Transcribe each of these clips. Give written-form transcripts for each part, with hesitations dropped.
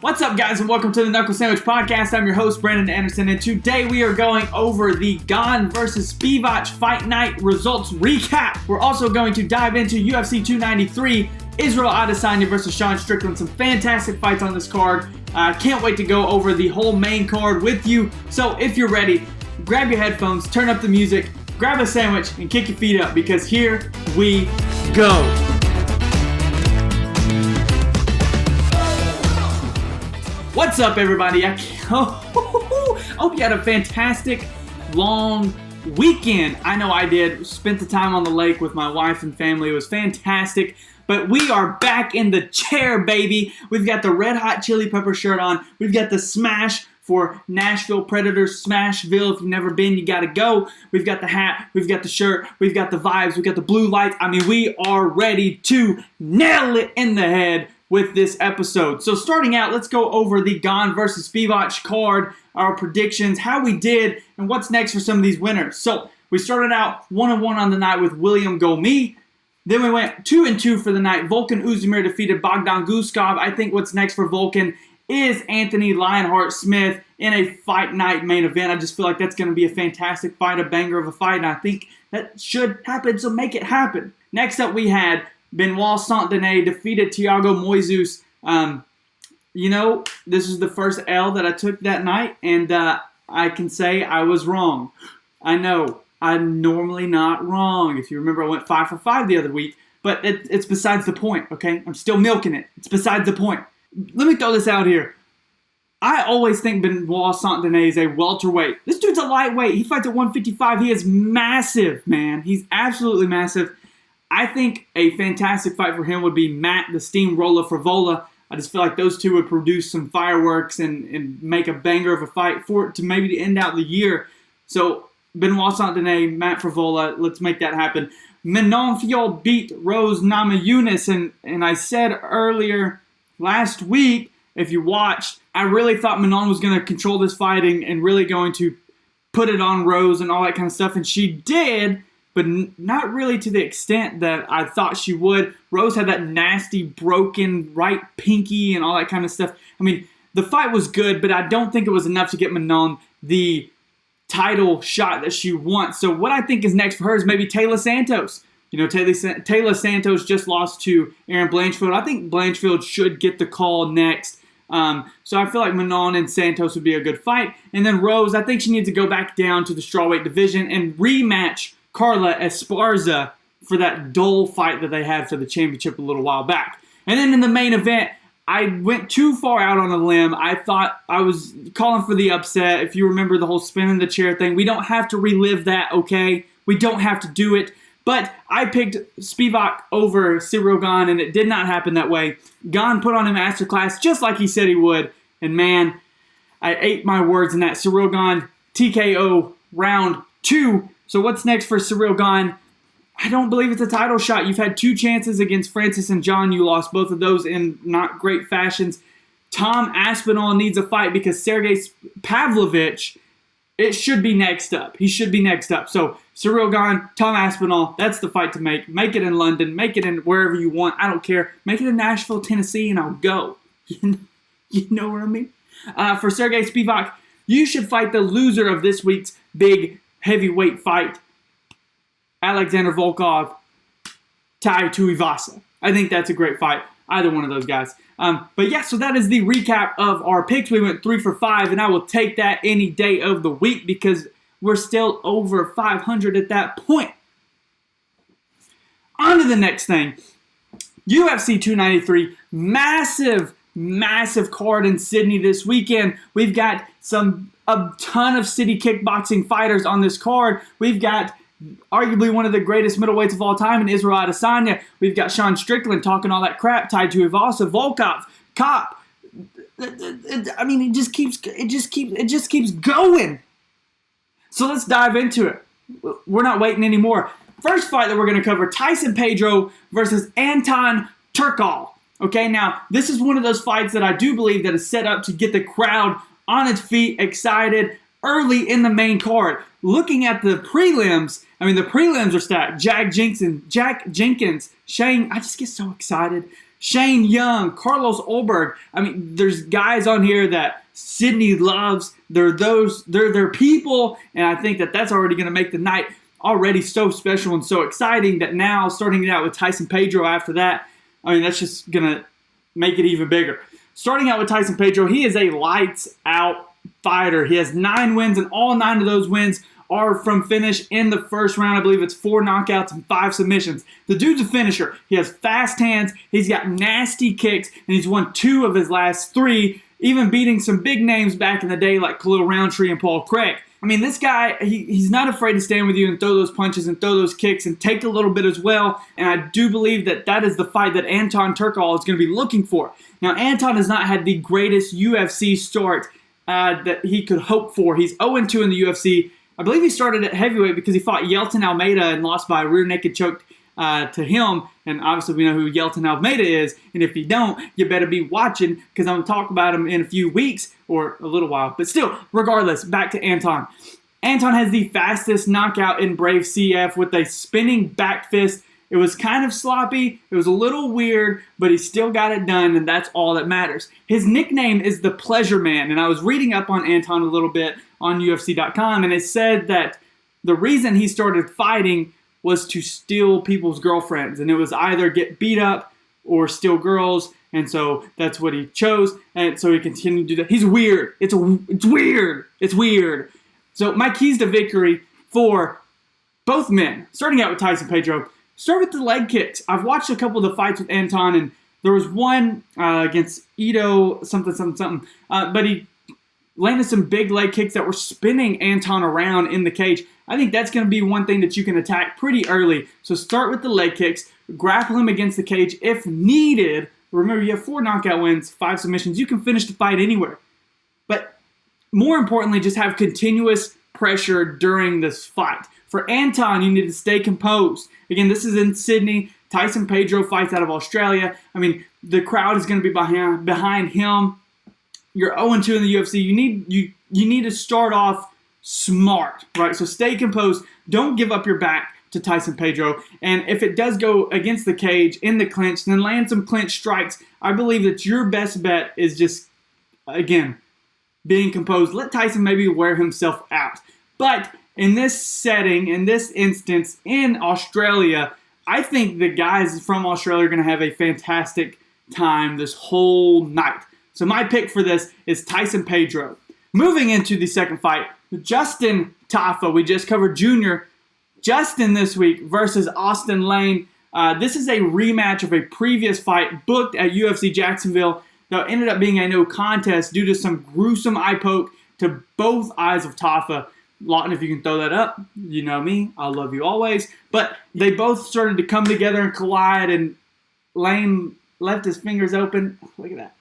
What's up, guys, and welcome to the Knuckle Sandwich Podcast. I'm your host, Brandon Anderson, and today we are going over the Gane versus Spivac Fight Night results recap. We're also going to dive into UFC 293, Israel Adesanya versus Sean Strickland. Some fantastic fights on this card. Can't wait to go over the whole main card with you. So if you're ready, grab your headphones, turn up the music, grab a sandwich, and kick your feet up because here we go. What's up, everybody? I hope you had a fantastic, long weekend. I know I did. Spent the time on the lake with my wife and family. It was fantastic. But we are back in the chair, baby. We've got the red hot chili pepper shirt on. We've got the smash for Nashville Predators, Smashville. If you've never been, you got to go. We've got the hat. We've got the shirt. We've got the vibes. We've got the blue lights. I mean, we are ready to nail it in the head with this episode. So starting out, let's go over the Gane versus Spivac card, our predictions, how we did, and what's next for some of these winners. So we started out 1-1 on the night with William Gomi. Then we went 2-2 for the night. Volkan Oezdemir defeated Bogdan Guskov. I think what's next for Volkan is Anthony Lionheart-Smith in a fight night main event. I just feel like that's going to be a fantastic fight, a banger of a fight, and I think that should happen, so make it happen. Next up, we had Benoit Saint-Denis defeated Thiago Moises. This is the first L that I took that night, and I can say I was wrong. I know, I'm normally not wrong. If you remember, I went 5 for 5 the other week, but it's besides the point, okay? I'm still milking it. It's besides the point. Let me throw this out here. I always think Benoit Saint-Denis is a welterweight. This dude's a lightweight. He fights at 155. He is massive, man. He's absolutely massive. I think a fantastic fight for him would be Matt the Steamroller Frivola. I just feel like those two would produce some fireworks and make a banger of a fight for it to maybe end out the year. So Benoit Saint-Denis, Matt Frivola, let's make that happen. Manon Fiol beat Rose Namajunas, and I said earlier last week, if you watched, I really thought Manon was going to control this fight and really going to put it on Rose and all that kind of stuff, and she did, but not really to the extent that I thought she would. Rose had that nasty broken right pinky and all that kind of stuff. I mean, the fight was good, but I don't think it was enough to get Manon the title shot that she wants. So what I think is next for her is maybe Taylor Santos. You know, Taylor Santos just lost to Aaron Blanchfield. I think Blanchfield should get the call next. So I feel like Manon and Santos would be a good fight. And then Rose, I think she needs to go back down to the strawweight division and rematch Carla Esparza for that dull fight that they had for the championship a little while back. And then in the main event, I went too far out on a limb. I thought I was calling for the upset. If you remember the whole spinning the chair thing, we don't have to relive that, okay? We don't have to do it. But I picked Spivac over Ciryl Gane, and it did not happen that way. Gane put on a masterclass just like he said he would. And man, I ate my words in that. Ciryl Gane TKO round 2. So what's next for Ciryl Gane? I don't believe it's a title shot. You've had 2 chances against Francis and John. You lost both of those in not great fashions. Tom Aspinall needs a fight because Sergey Pavlovich, it should be next up. He should be next up. So Ciryl Gane, Tom Aspinall, that's the fight to make. Make it in London. Make it in wherever you want. I don't care. Make it in Nashville, Tennessee, and I'll go. You know what I mean? For Sergey Spivac, you should fight the loser of this week's big heavyweight fight, Alexander Volkov, Tai Tuivasa. I think that's a great fight. Either one of those guys. But yeah, so that is the recap of our picks. We went 3 for 5, and I will take that any day of the week because we're still over 500 at that point. On to the next thing. UFC 293, massive card in Sydney this weekend. We've got a ton of city kickboxing fighters on this card. We've got arguably one of the greatest middleweights of all time in Israel Adesanya. We've got Sean Strickland talking all that crap. Tai Tuivasa, Volkov, Kopp. I mean, it just keeps going. So let's dive into it. We're not waiting anymore. First fight that we're going to cover: Tyson Pedro versus Anton Turkal. Okay, now this is one of those fights that I do believe that is set up to get the crowd on its feet, excited early in the main card. Looking at the prelims, the prelims are stacked. Jack Jenkins, Shane, I just get so excited. Shane Young, Carlos Ulberg. I mean, there's guys on here that Sydney loves. They're their people, and I think that that's already going to make the night already so special and so exciting that now starting it out with Tyson Pedro after that, I mean, that's just going to make it even bigger. Starting out with Tyson Pedro, he is a lights-out fighter. He has 9 wins, and all 9 of those wins are from finish in the first round. I believe it's 4 knockouts and 5 submissions. The dude's a finisher. He has fast hands. He's got nasty kicks, and he's won 2 of his last 3, even beating some big names back in the day like Khalil Roundtree and Paul Craig. I mean, this guy, he's not afraid to stand with you and throw those punches and throw those kicks and take a little bit as well. And I do believe that that is the fight that Anton Turkal is going to be looking for. Now, Anton has not had the greatest UFC start that he could hope for. He's 0-2 in the UFC. I believe he started at heavyweight because he fought Yelton Almeida and lost by a rear naked choke to him. And obviously we know who Yelton Almeida is. And if you don't, you better be watching because I'm going to talk about him in a few weeks or a little while. But still, regardless, back to Anton. Anton has the fastest knockout in Brave CF with a spinning back fist. It was kind of sloppy. It was a little weird, but he still got it done, and that's all that matters. His nickname is the Pleasure Man, and I was reading up on Anton a little bit on UFC.com, and it said that the reason he started fighting was to steal people's girlfriends, and it was either get beat up or steal girls, and so that's what he chose, and so he continued to do that. He's weird. It's weird. It's weird. So my keys to victory for both men, starting out with Tyson Pedro, start with the leg kicks. I've watched a couple of the fights with Anton, and there was one against Ito something, but he landed some big leg kicks that were spinning Anton around in the cage. I think that's going to be one thing that you can attack pretty early. So start with the leg kicks, grapple him against the cage if needed. Remember, you have 4 knockout wins, 5 submissions. You can finish the fight anywhere. But more importantly, just have continuous pressure during this fight. For Anton, you need to stay composed. Again, this is in Sydney. Tyson Pedro fights out of Australia. I mean, the crowd is going to be behind him. You're 0-2 in the UFC. You need to start off smart, right? So stay composed. Don't give up your back to Tyson Pedro. And if it does go against the cage in the clinch, then land some clinch strikes. I believe that your best bet is just, again, being composed. Let Tyson maybe wear himself out. But in this setting, in this instance, in Australia, I think the guys from Australia are going to have a fantastic time this whole night. So my pick for this is Tyson Pedro. Moving into the second fight, Justin Tafa. We just covered Junior. Justin this week versus Austin Lane. This is a rematch of a previous fight booked at UFC Jacksonville that ended up being a no contest due to some gruesome eye poke to both eyes of Tafa. Lawton, if you can throw that up, you know me. I love you always. But they both started to come together and collide, and Lane left his fingers open. Look at that.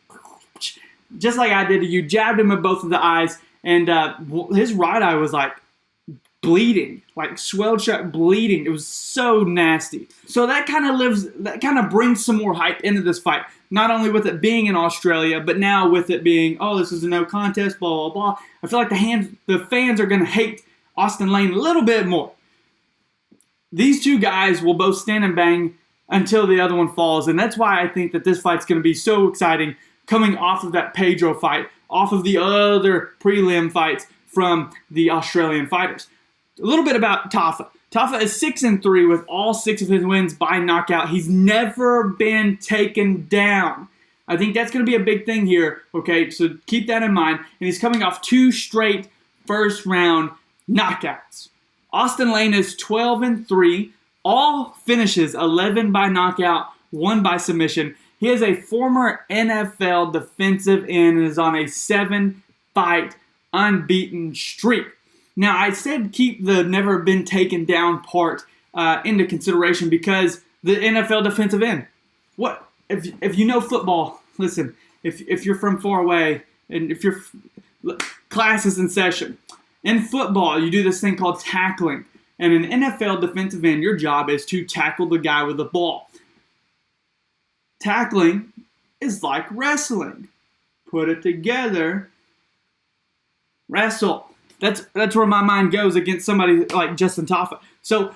Just like I did to you. Jabbed him in both of the eyes, and his right eye was like bleeding, like swelled shut, bleeding. It was so nasty. So that kind of brings some more hype into this fight. Not only with it being in Australia, but now with it being, oh, this is a no contest, blah, blah, blah. I feel like the fans are going to hate Austin Lane a little bit more. These two guys will both stand and bang until the other one falls, and that's why I think that this fight's going to be so exciting coming off of that Pedro fight, off of the other prelim fights from the Australian fighters. A little bit about Tafa. Tafa is 6-3 with all 6 of his wins by knockout. He's never been taken down. I think that's going to be a big thing here, okay? So keep that in mind. And he's coming off 2 straight first-round knockouts. Austin Lane is 12-3, all finishes 11 by knockout, 1 by submission. He is a former NFL defensive end and is on a 7-fight unbeaten streak. Now, I said keep the never been taken down part into consideration because the NFL defensive end. What if you know football? Listen, if you're from far away and if your class is in session, in football you do this thing called tackling. And an NFL defensive end, your job is to tackle the guy with the ball. Tackling is like wrestling. Put it together. Wrestle. That's where my mind goes against somebody like Justin Tafa. So,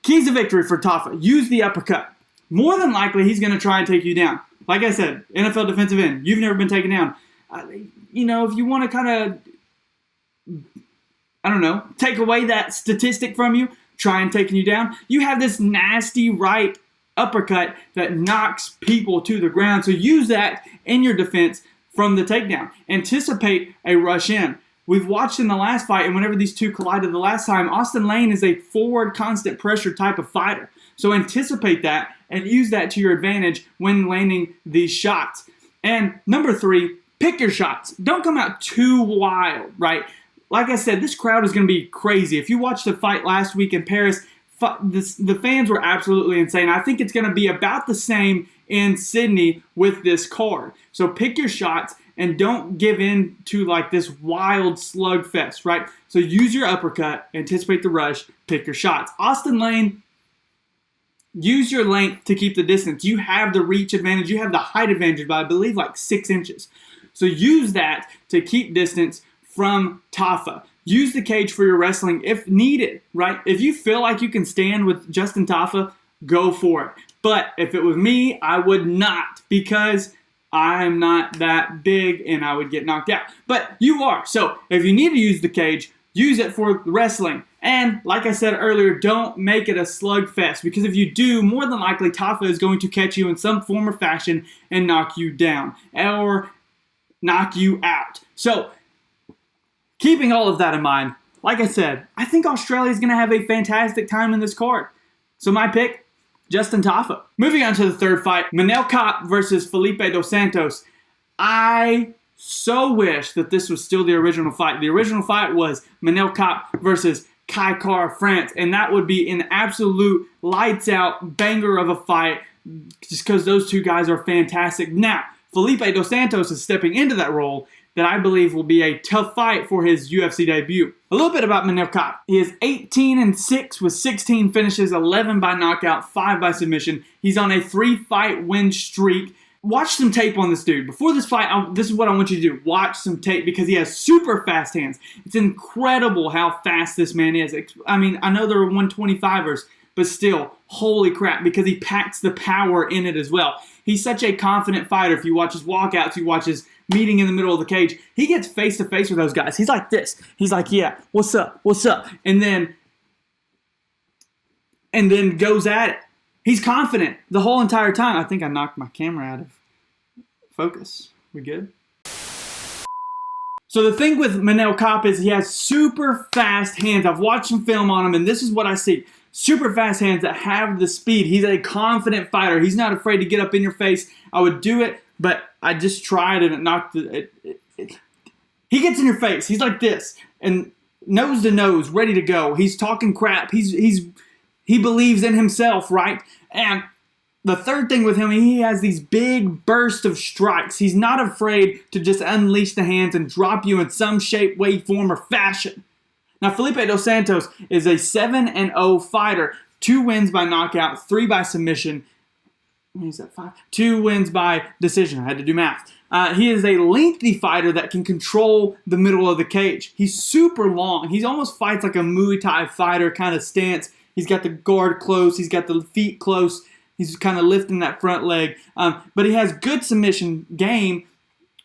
keys to victory for Tafa. Use the uppercut. more than likely he's going to try and take you down. Like I said, NFL defensive end, you've never been taken down. If you want to kind of, take away that statistic from you, try and taking you down, you have this nasty right uppercut that knocks people to the ground. So use that in your defense from the takedown. Anticipate a rush in. We've watched in the last fight, and whenever these two collided the last time, Austin Lane is a forward constant pressure type of fighter. So anticipate that and use that to your advantage when landing these shots. And number 3, pick your shots. Don't come out too wild, right? Like I said, this crowd is going to be crazy. If you watched the fight last week in Paris, the fans were absolutely insane. I think it's going to be about the same in Sydney with this card. So pick your shots and don't give in to like this wild slugfest, right? So use your uppercut, anticipate the rush, pick your shots. Austin Lane, use your length to keep the distance. You have the reach advantage. You have the height advantage by, I believe, like 6 inches. So use that to keep distance from Tafa. Use the cage for your wrestling if needed, right? If you feel like you can stand with Justin Tafa, go for it. But if it was me, I would not, because I'm not that big and I would get knocked out. But you are. So if you need to use the cage, use it for wrestling. And like I said earlier, don't make it a slugfest, because if you do, more than likely Tafa is going to catch you in some form or fashion and knock you down or knock you out. So keeping all of that in mind, like I said, I think Australia is going to have a fantastic time in this card. So my pick, Justin Tafa. Moving on to the third fight, Manel Kape versus Felipe Dos Santos. I so wish that this was still the original fight. The original fight was Manel Kape versus Kai Kara France, and that would be an absolute lights-out banger of a fight just because those two guys are fantastic. Now, Felipe Dos Santos is stepping into that role that I believe will be a tough fight for his UFC debut. A little bit about Manel Kape. He is 18-6 with 16 finishes, 11 by knockout, 5 by submission. He's on a 3-fight win streak. Watch some tape on this dude. Before this fight, this is what I want you to do. Watch some tape, because he has super fast hands. It's incredible how fast this man is. I mean, I know there are 125ers, but still, holy crap, because he packs the power in it as well. He's such a confident fighter. If you watch his walkouts, you watch his meeting in the middle of the cage, he gets face-to-face with those guys. He's like this. He's like, yeah, what's up, what's up? And then goes at it. He's confident the whole entire time. I think I knocked my camera out of focus. We good? So the thing with Manel Kape is he has super fast hands. I've watched some film on him, and this is what I see. Super fast hands that have the speed. He's a confident fighter. He's not afraid to get up in your face. I would do it, but I just tried and it knocked he gets in your face. He's like this, and nose to nose, ready to go. He's talking crap. He believes in himself, right? And the third thing with him, he has these big bursts of strikes. He's not afraid to just unleash the hands and drop you in some shape, way, form, or fashion. Now, Felipe Dos Santos is a 7-0 fighter. 2 wins by knockout, 3 by submission. Is that 5? 2 wins by decision. I had to do math. He is a lengthy fighter that can control the middle of the cage. He's super long. He almost fights like a Muay Thai fighter kind of stance. He's got the guard close. He's got the feet close. He's kind of lifting that front leg. But he has good submission game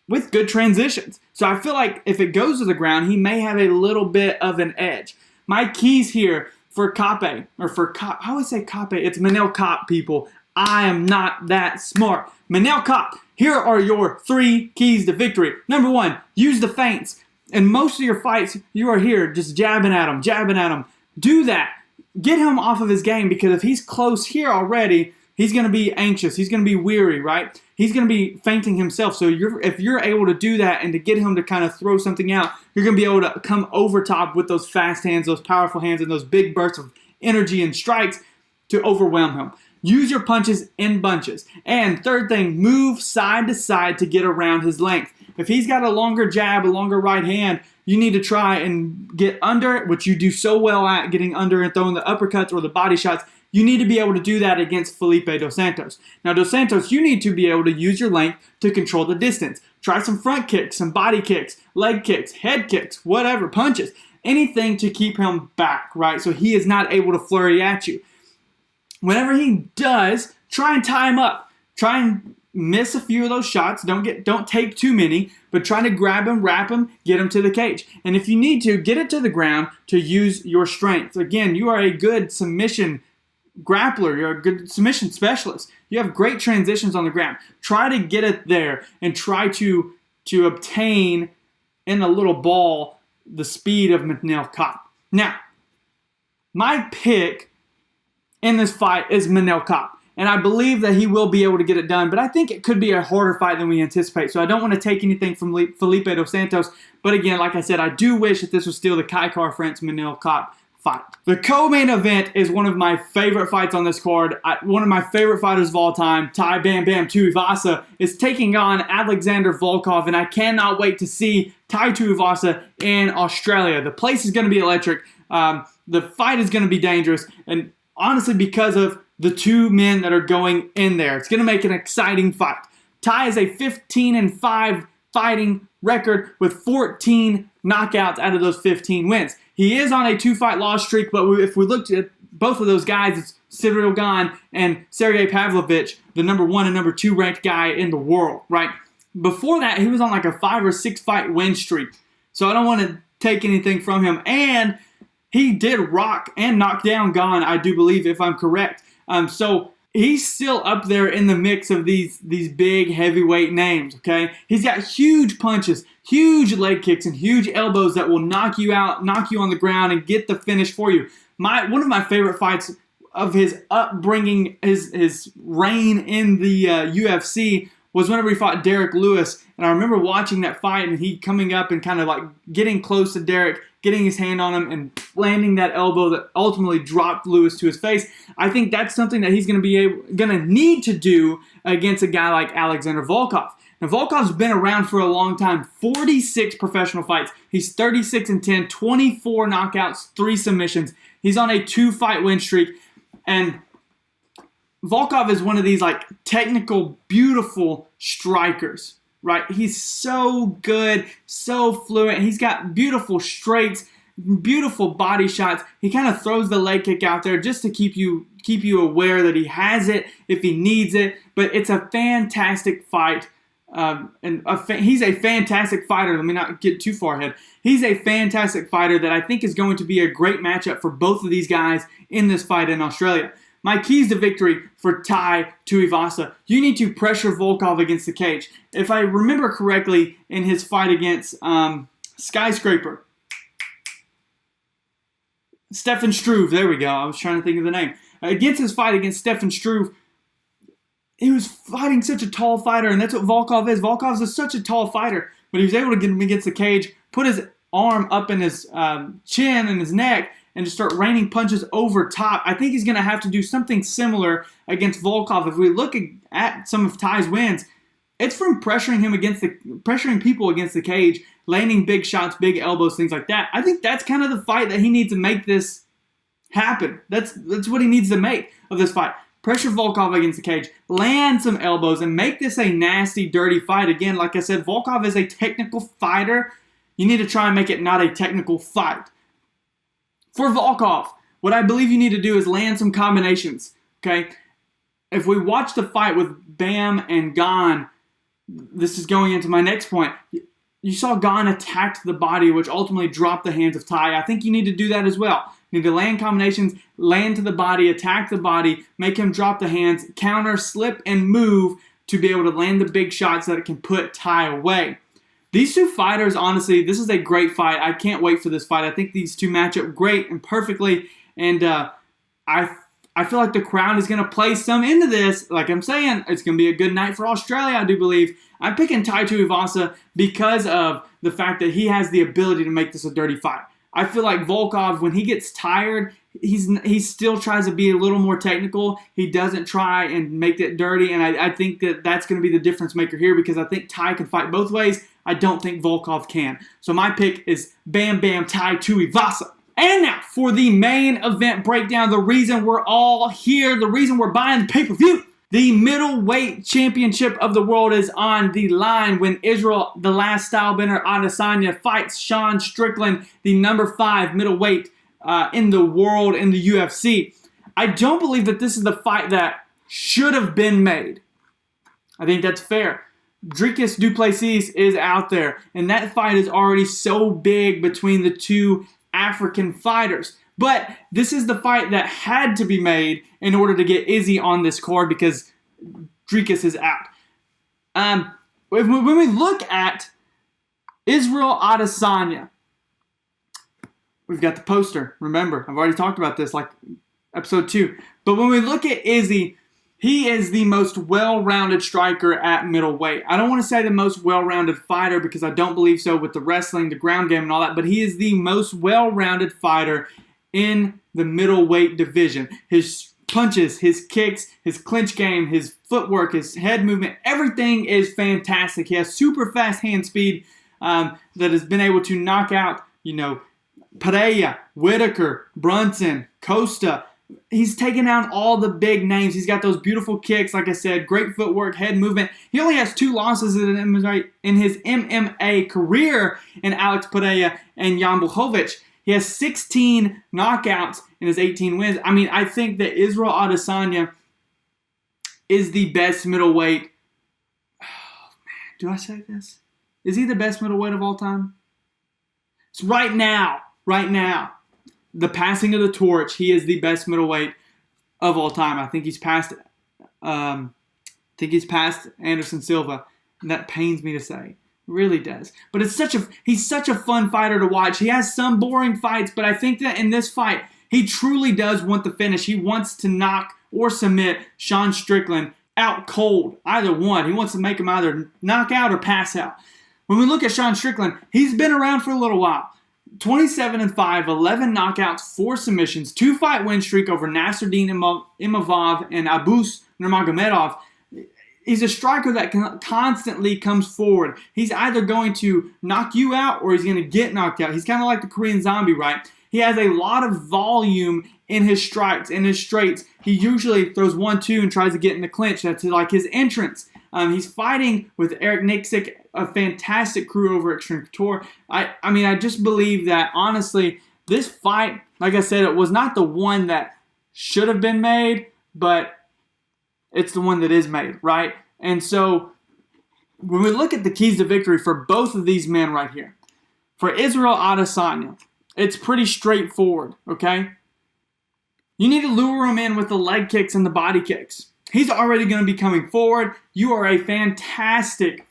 with good transitions. So I feel like if it goes to the ground, he may have a little bit of an edge. My keys here for Kape, I always say Kape. It's Manel Kape, people. I am not that smart. Manel Kape, here are your 3 keys to victory. Number 1, use the feints. In most of your fights, you are here just jabbing at him. Do that. Get him off of his game, because if he's close here already, he's going to be anxious. He's going to be weary, right? He's going to be feinting himself. So if you're able to do that and to get him to kind of throw something out, you're going to be able to come over top with those fast hands, those powerful hands, and those big bursts of energy and strikes to overwhelm him. Use your punches in bunches. And third thing, move side to side to get around his length. If he's got a longer jab, a longer right hand, you need to try and get under, which you do so well at, getting under and throwing the uppercuts or the body shots. You need to be able to do that against Felipe Dos Santos. Now, Dos Santos, you need to be able to use your length to control the distance. Try some front kicks, some body kicks, leg kicks, head kicks, whatever, punches. Anything to keep him back, right? So he is not able to flurry at you. Whenever he does try and tie him up. Try and miss a few of those shots. Don't take too many, but try to grab him, wrap him, get him to the cage. And if you need to, get it to the ground to use your strength. Again, you are a good submission grappler. You're a good submission specialist. You have great transitions on the ground. Try to get it there and try to obtain in a little ball the speed of Manel Kape. Now, my pick in this fight is Manel Kape. And I believe that he will be able to get it done, but I think it could be a harder fight than we anticipate. So I don't want to take anything from Felipe Dos Santos. But again, like I said, I do wish that this was still the Kai Car-France Manel Kape fight. The co-main event is one of my favorite fights on this card. One of my favorite fighters of all time, Tai Bam Bam Tuivasa, is taking on Alexander Volkov, and I cannot wait to see Tai Tuivasa in Australia. The place is going to be electric. The fight is going to be dangerous, and honestly, because of the two men that are going in there, it's going to make an exciting fight. Tai is a 15-5 fighting record with 14 knockouts out of those 15 wins. He is on a 2-fight loss streak, but if we looked at both of those guys, it's Cyril Gane and Sergey Pavlovich, the number 1 and number 2 ranked guy in the world, right? Before that, he was on like a 5 or 6 fight win streak. So I don't want to take anything from him. And he did rock and knock down Gane, I do believe, if I'm correct. So he's still up there in the mix of these big heavyweight names, okay? He's got huge punches, huge leg kicks, and huge elbows that will knock you out, knock you on the ground, and get the finish for you. One of my favorite fights of his upbringing, his reign in the UFC, was whenever he fought Derek Lewis. And I remember watching that fight and he coming up and kind of like getting close to Derek, getting his hand on him and landing that elbow that ultimately dropped Lewis to his face. I think that's something that he's going to need to do against a guy like Alexander Volkov. Now, Volkov's been around for a long time, 46 professional fights. He's 36-10, 24 knockouts, 3 submissions. He's on a 2-fight win streak. And Volkov is one of these like technical, beautiful strikers, right? He's so good, so fluent. He's got beautiful straights, beautiful body shots. He kind of throws the leg kick out there just to keep you aware that he has it if he needs it. But it's a fantastic fight. He's a fantastic fighter. Let me not get too far ahead. He's a fantastic fighter that I think is going to be a great matchup for both of these guys in this fight in Australia. My keys to victory for Tai Tuivasa. You need to pressure Volkov against the cage. If I remember correctly, in his fight against Skyscraper, Stefan Struve, there we go. I was trying to think of the name. Against his fight against Stefan Struve, he was fighting such a tall fighter, and that's what Volkov is. Volkov is such a tall fighter, but he was able to get him against the cage, put his arm up in his chin and his neck, and just start raining punches over top. I think he's going to have to do something similar against Volkov. If we look at some of Tai's wins, it's from pressuring people against the cage, landing big shots, big elbows, things like that. I think that's kind of the fight that he needs to make this happen. That's what he needs to make of this fight. Pressure Volkov against the cage, land some elbows, and make this a nasty, dirty fight. Again, like I said, Volkov is a technical fighter. You need to try and make it not a technical fight. For Volkov, what I believe you need to do is land some combinations, okay? If we watch the fight with Bam and Gane, this is going into my next point. You saw Gane attacked the body, which ultimately dropped the hands of Tai. I think you need to do that as well. You need to land combinations, land to the body, attack the body, make him drop the hands, counter, slip, and move to be able to land the big shots that it can put Tai away. These two fighters, honestly, this is a great fight. I can't wait for this fight. I think these two match up great and perfectly, and I feel like the crowd is going to play some into this. Like I'm saying, it's going to be a good night for Australia, I do believe. I'm picking Tai Tuivasa because of the fact that he has the ability to make this a dirty fight. I feel like Volkov, when he gets tired, he still tries to be a little more technical. He doesn't try and make it dirty, and I think that's going to be the difference maker here because I think Tai can fight both ways. I don't think Volkov can. So my pick is Bam Bam Tai Tuivasa. And now for the main event breakdown, the reason we're all here, the reason we're buying the pay-per-view. The Middleweight Championship of the world is on the line when Israel, the last stylebender Adesanya, fights Sean Strickland, the number 5 middleweight in the world in the UFC. I don't believe that this is the fight that should have been made. I think that's fair. Dricus du Plessis is out there, and that fight is already so big between the two African fighters. But this is the fight that had to be made in order to get Izzy on this card because Dricus is out. When we look at Israel Adesanya, we've got the poster. Remember, I've already talked about this like episode 2. But when we look at Izzy, he is the most well-rounded striker at middleweight. I don't want to say the most well-rounded fighter because I don't believe so with the wrestling, the ground game, and all that, but he is the most well-rounded fighter in the middleweight division. His punches, his kicks, his clinch game, his footwork, his head movement, everything is fantastic. He has super fast hand speed that has been able to knock out, Pereira, Whitaker, Brunson, Costa. He's taken down all the big names. He's got those beautiful kicks, like I said, great footwork, head movement. He only has 2 losses in his MMA career in Alex Pereira and Jan Blachowicz. He has 16 knockouts in his 18 wins. I mean, I think that Israel Adesanya is the best middleweight. Oh, man, do I say this? Is he the best middleweight of all time? It's right now. The passing of the torch, he is the best middleweight of all time. I think he's passed Anderson Silva, and that pains me to say. It really does. But he's such a fun fighter to watch. He has some boring fights, but I think that in this fight, he truly does want the finish. He wants to knock or submit Sean Strickland out cold, either one. He wants to make him either knock out or pass out. When we look at Sean Strickland, he's been around for a little while. 27-5, 11 knockouts, 4 submissions, 2-fight win streak over Nasruddin Imavov and Abus Nurmagomedov. He's a striker that constantly comes forward. He's either going to knock you out or he's going to get knocked out. He's kind of like the Korean Zombie, right? He has a lot of volume in his strikes, in his straights. He usually throws 1-2 and tries to get in the clinch. That's like his entrance. He's fighting with Eric Nixick, a fantastic crew over at Extreme Couture. I just believe that, honestly, this fight, like I said, it was not the one that should have been made, but it's the one that is made, right? And so, when we look at the keys to victory for both of these men right here, for Israel Adesanya, it's pretty straightforward, okay? You need to lure him in with the leg kicks and the body kicks. He's already going to be coming forward. You are a fantastic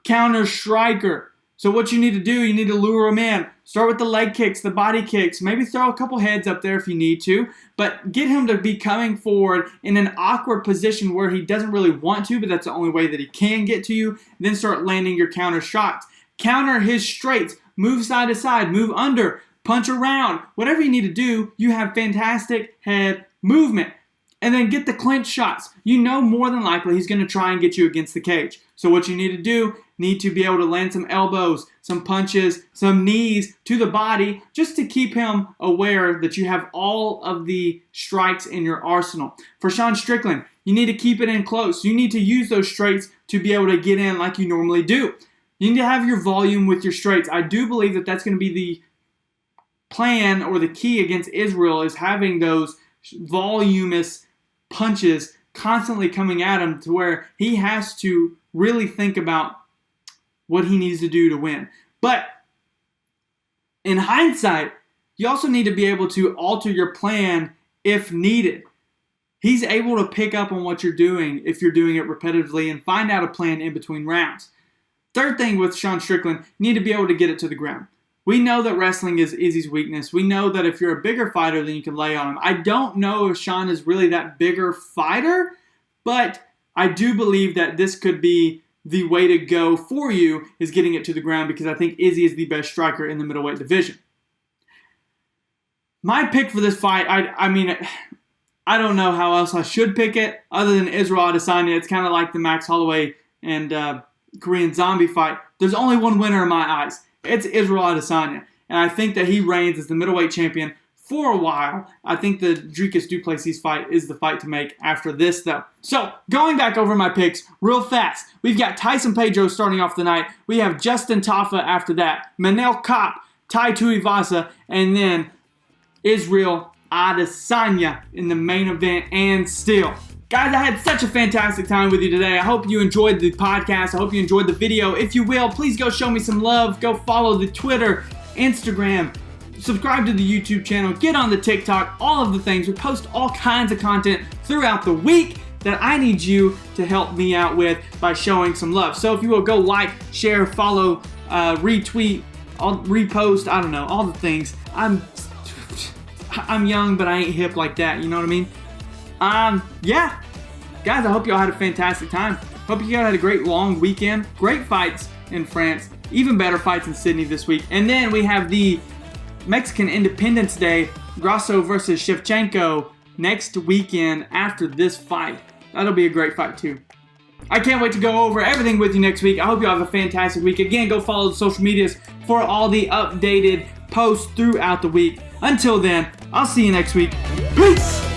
counter striker. So what you need to do, you need to lure him in. Start with the leg kicks, the body kicks. Maybe throw a couple heads up there if you need to. But get him to be coming forward in an awkward position where he doesn't really want to, but that's the only way that he can get to you. Then start landing your counter shots. Counter his straights. Move side to side. Move under. Punch around. Whatever you need to do, you have fantastic head movement. And then get the clinch shots. You know more than likely he's going to try and get you against the cage. So what you need to do, need to be able to land some elbows, some punches, some knees to the body, just to keep him aware that you have all of the strikes in your arsenal. For Sean Strickland, you need to keep it in close. You need to use those straights to be able to get in like you normally do. You need to have your volume with your straights. I do believe that that's going to be the plan or the key against Israel, is having those voluminous punches constantly coming at him to where he has to really think about what he needs to do to win. But in hindsight, you also need to be able to alter your plan if needed. He's able to pick up on what you're doing if you're doing it repetitively and find out a plan in between rounds. Third thing with Sean Strickland, you need to be able to get it to the ground. We know that wrestling is Izzy's weakness. We know that if you're a bigger fighter, then you can lay on him. I don't know if Sean is really that bigger fighter, but I do believe that this could be the way to go for you, is getting it to the ground, because I think Izzy is the best striker in the middleweight division. My pick for this fight, I don't know how else I should pick it other than Israel Adesanya. It's kind of like the Max Holloway and Korean Zombie fight. There's only one winner in my eyes. It's Israel Adesanya. And I think that he reigns as the middleweight champion for a while. I think the Dricus du Plessis fight is the fight to make after this, though. So, going back over my picks real fast. We've got Tyson Pedro starting off the night. We have Justin Tafa after that. Manel Kape, Tai Tuivasa, and then Israel Adesanya in the main event and still. Guys, I had such a fantastic time with you today. I hope you enjoyed the podcast. I hope you enjoyed the video. If you will, please go show me some love. Go follow the Twitter, Instagram, subscribe to the YouTube channel, get on the TikTok, all of the things. We post all kinds of content throughout the week that I need you to help me out with by showing some love. So if you will, go like, share, follow, retweet, repost, I don't know, all the things. I'm young, but I ain't hip like that, you know what I mean? Yeah. Guys, I hope y'all had a fantastic time. Hope you guys had a great long weekend. Great fights in France. Even better fights in Sydney this week. And then we have the Mexican Independence Day, Grasso versus Shevchenko, next weekend after this fight. That'll be a great fight too. I can't wait to go over everything with you next week. I hope you have a fantastic week. Again, go follow the social medias for all the updated posts throughout the week. Until then, I'll see you next week. Peace!